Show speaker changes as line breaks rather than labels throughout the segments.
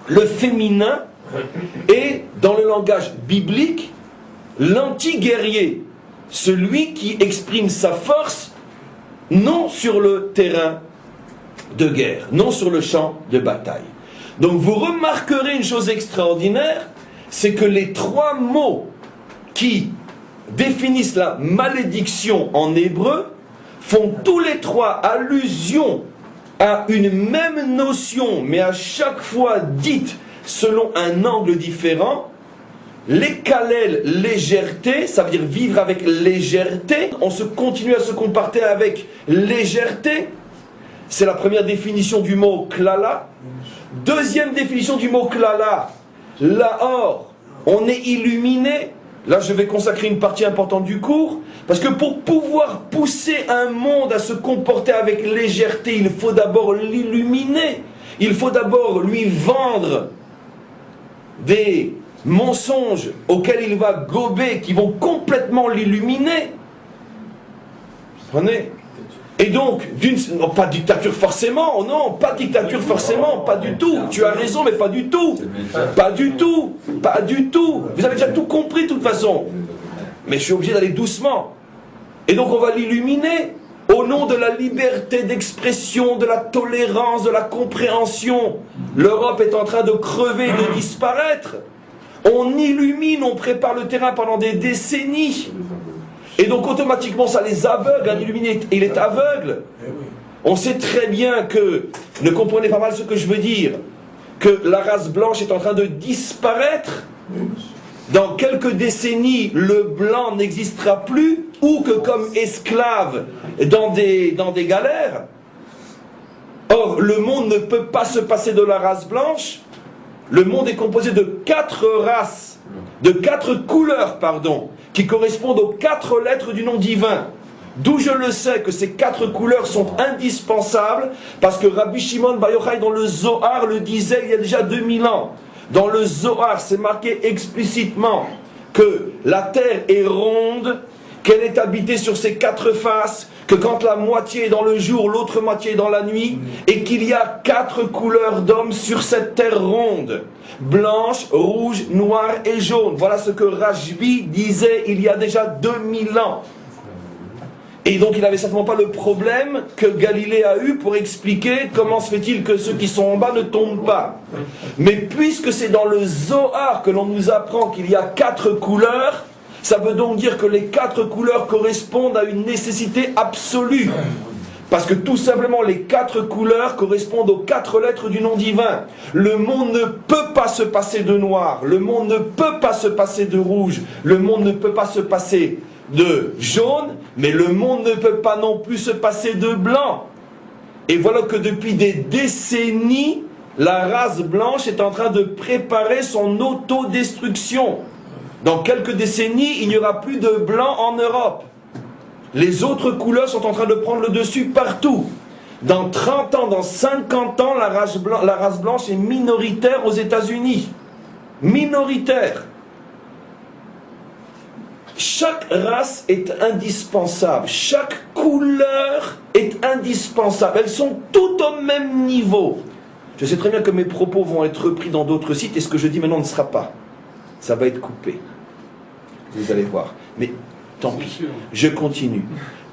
le féminin est, dans le langage biblique, l'anti-guerrier, celui qui exprime sa force non sur le terrain de guerre, non sur le champ de bataille. Donc vous remarquerez une chose extraordinaire, c'est que les trois mots qui définissent la malédiction en hébreu font tous les trois allusion à une même notion, mais à chaque fois dite selon un angle différent. Les kalel, légèreté, ça veut dire vivre avec légèreté. On se continue à se comporter avec légèreté. C'est la première définition du mot klala. Deuxième définition du mot klala, lahor, on est illuminé. Là, je vais consacrer une partie importante du cours, parce que pour pouvoir pousser un monde à se comporter avec légèreté, il faut d'abord l'illuminer. Il faut d'abord lui vendre des mensonges auxquels il va gober, qui vont complètement l'illuminer. Vous comprenez? Et donc, non, pas dictature forcément, non, pas dictature forcément, pas du tout. Tu as raison, mais pas du tout. Pas du tout, pas du tout. Vous avez déjà tout compris de toute façon. Mais je suis obligé d'aller doucement. Et donc on va l'illuminer au nom de la liberté d'expression, de la tolérance, de la compréhension. L'Europe est en train de crever, de disparaître. On illumine, on prépare le terrain pendant des décennies. Et donc automatiquement ça les aveugle, un illuminé, il est aveugle. On sait très bien que, ne comprenez pas mal ce que je veux dire, que la race blanche est en train de disparaître. Dans quelques décennies, le blanc n'existera plus, ou que comme esclave dans des galères. Or, le monde ne peut pas se passer de la race blanche. Le monde est composé de 4 races, de 4 couleurs, pardon, qui correspondent aux 4 lettres du nom divin. D'où je le sais que ces 4 couleurs sont indispensables, parce que Rabbi Shimon Bar Yochai dans le Zohar le disait il y a déjà 2000 ans. Dans le Zohar, c'est marqué explicitement que la terre est ronde, qu'elle est habitée sur ses 4 faces, que quand la moitié est dans le jour, l'autre moitié est dans la nuit, et qu'il y a 4 couleurs d'hommes sur cette terre ronde. Blanche, rouge, noire et jaune. Voilà ce que Rashbi disait il y a déjà 2000 ans. Et donc il n'avait certainement pas le problème que Galilée a eu pour expliquer comment se fait-il que ceux qui sont en bas ne tombent pas. Mais puisque c'est dans le Zohar que l'on nous apprend qu'il y a 4 couleurs, ça veut donc dire que les 4 couleurs correspondent à une nécessité absolue. Parce que tout simplement les 4 couleurs correspondent aux 4 lettres du nom divin. Le monde ne peut pas se passer de noir, le monde ne peut pas se passer de rouge, le monde ne peut pas se passer de jaune, mais le monde ne peut pas non plus se passer de blanc. Et voilà que depuis des décennies, la race blanche est en train de préparer son autodestruction. Dans quelques décennies, il n'y aura plus de blanc en Europe. Les autres couleurs sont en train de prendre le dessus partout. Dans 30 ans, dans 50 ans, la race blanche est minoritaire aux États-Unis. Minoritaire. Chaque race est indispensable. Chaque couleur est indispensable. Elles sont toutes au même niveau. Je sais très bien que mes propos vont être repris dans d'autres sites et ce que je dis maintenant ne sera pas. Ça va être coupé. Vous allez voir. Mais tant pis. Je continue.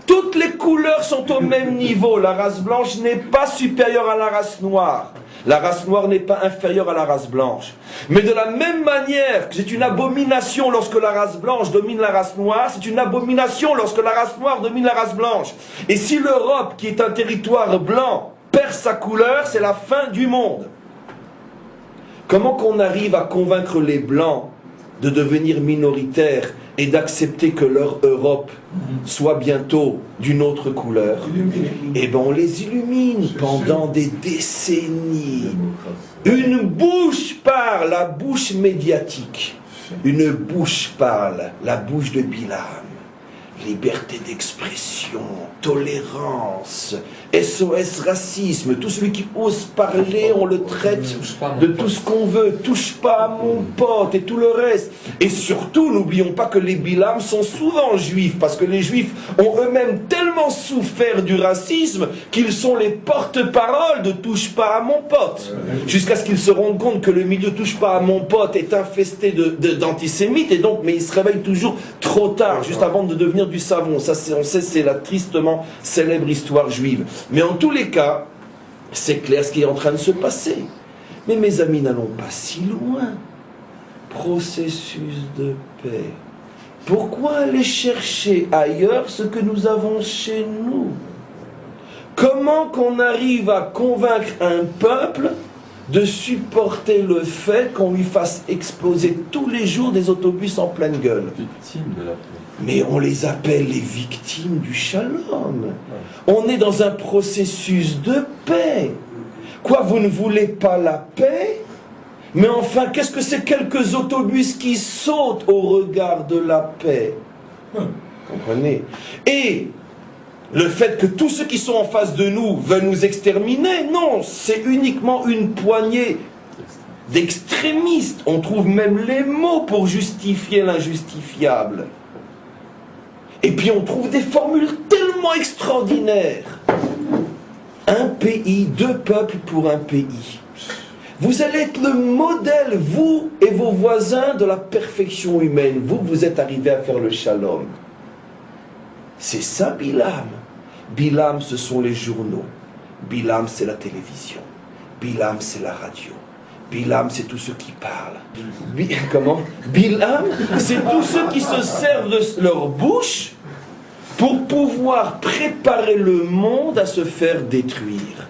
Toutes les couleurs sont au même niveau. La race blanche n'est pas supérieure à la race noire. La race noire n'est pas inférieure à la race blanche. Mais de la même manière que c'est une abomination lorsque la race blanche domine la race noire, c'est une abomination lorsque la race noire domine la race blanche. Et si l'Europe, qui est un territoire blanc, perd sa couleur, c'est la fin du monde. Comment qu'on arrive à convaincre les blancs de devenir minoritaires et d'accepter que leur Europe soit bientôt d'une autre couleur? Eh bien on les illumine pendant des décennies. Une bouche parle, la bouche médiatique. Une bouche parle, la bouche de Bilam. Liberté d'expression, tolérance, SOS racisme, tout celui qui ose parler, on le traite de tout ce qu'on veut, touche pas à mon pote et tout le reste. Et surtout, n'oublions pas que les Bilam sont souvent juifs, parce que les juifs ont eux-mêmes tellement souffert du racisme qu'ils sont les porte-parole de touche pas à mon pote. Jusqu'à ce qu'ils se rendent compte que le milieu touche pas à mon pote est infesté d'antisémites, et donc, mais ils se réveillent toujours trop tard, juste avant de devenir du savon. Ça, on sait, c'est la tristement célèbre histoire juive. Mais en tous les cas, c'est clair ce qui est en train de se passer. Mais mes amis, n'allons pas si loin. Processus de paix. Pourquoi aller chercher ailleurs ce que nous avons chez nous? Comment qu'on arrive à convaincre un peuple de supporter le fait qu'on lui fasse exploser tous les jours des autobus en pleine gueule?
Victime de la paix.
Mais on les appelle les victimes du shalom. On est dans un processus de paix. Quoi, vous ne voulez pas la paix? Mais enfin, qu'est-ce que c'est quelques autobus qui sautent au regard de la paix? Comprenez? Et le fait que tous ceux qui sont en face de nous veulent nous exterminer, non, c'est uniquement une poignée d'extrémistes. On trouve même les mots pour justifier l'injustifiable. Et puis on trouve des formules tellement extraordinaires. Un pays, deux peuples pour un pays. Vous allez être le modèle, vous et vos voisins, de la perfection humaine. Vous êtes arrivés à faire le shalom. C'est ça Bilam. Bilam, ce sont les journaux. Bilam, c'est la télévision. Bilam, c'est la radio. Bilam, c'est tous ceux qui parlent. Comment? Bilam, c'est tous ceux qui se servent de leur bouche pour pouvoir préparer le monde à se faire détruire.